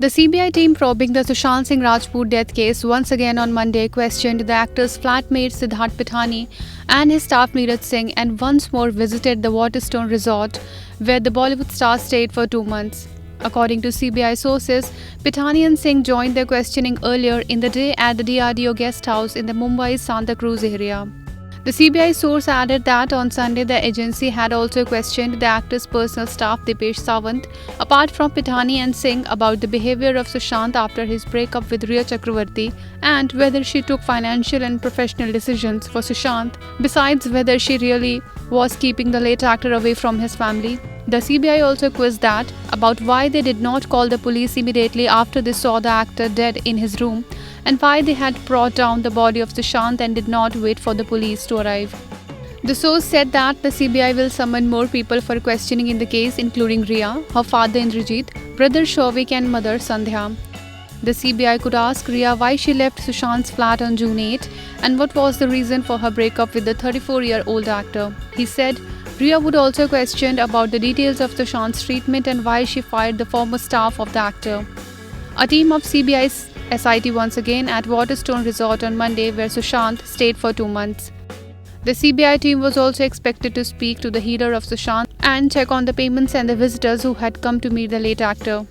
The CBI team probing the Sushant Singh Rajput death case once again on Monday questioned the actor's flatmate Siddharth Pithani and his staff Neeraj Singh and once more visited the Waterstone resort where the Bollywood star stayed for 2 months. According to CBI sources, Pithani and Singh joined their questioning earlier in the day at the DRDO guest house in the Mumbai Santa Cruz area. The CBI source added that on Sunday the agency had also questioned the actor's personal staff Dipesh Sawant, apart from Pithani and Singh, about the behavior of Sushant after his breakup with Rhea Chakravarti and whether she took financial and professional decisions for Sushant, besides whether she really was keeping the late actor away from his family. The CBI also quizzed that about why they did not call the police immediately after they saw the actor dead in his room and why they had brought down the body of Sushant and did not wait for the police to arrive. The source said that the CBI will summon more people for questioning in the case, including Rhea, her father Indrajit, brother Shovik and mother Sandhya. The CBI could ask Rhea why she left Sushant's flat on June 8 and what was the reason for her breakup with the 34-year-old actor. He said Rhea would also question about the details of Sushant's treatment and why she fired the former staff of the actor. A team of CBI's SIT once again at Waterstone Resort on Monday where Sushant stayed for 2 months. The CBI team was also expected to speak to the healer of Sushant and check on the payments and the visitors who had come to meet the late actor.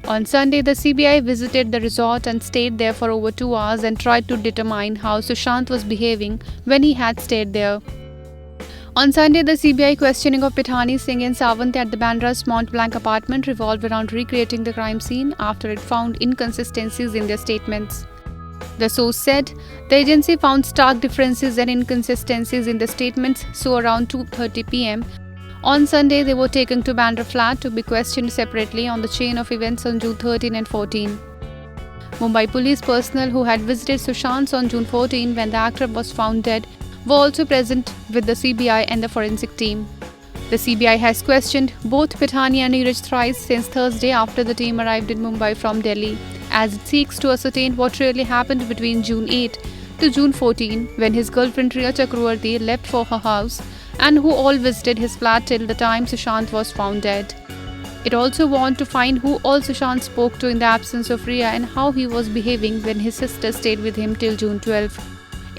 On Sunday, the CBI visited the resort and stayed there for over 2 hours and tried to determine how Sushant was behaving when he had stayed there. On Sunday, the CBI questioning of Pithani, Singh and Sawant at the Bandra's Mont Blanc apartment revolved around recreating the crime scene after it found inconsistencies in their statements. The source said the agency found stark differences and inconsistencies in the statements, so around 2:30 p.m. on Sunday they were taken to Bandra flat to be questioned separately on the chain of events on June 13 and 14. Mumbai police personnel who had visited Sushant on June 14 when the actor was found dead were also present with the CBI and the forensic team. The CBI has questioned both Pithani and Neeraj thrice since Thursday after the team arrived in Mumbai from Delhi, as it seeks to ascertain what really happened between June 8 to June 14 when his girlfriend Rhea Chakravarti left for her house and who all visited his flat till the time Sushant was found dead. It also wants to find who all Sushant spoke to in the absence of Rhea and how he was behaving when his sister stayed with him till June 12.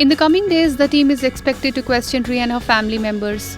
In the coming days, the team is expected to question Rhea and her family members.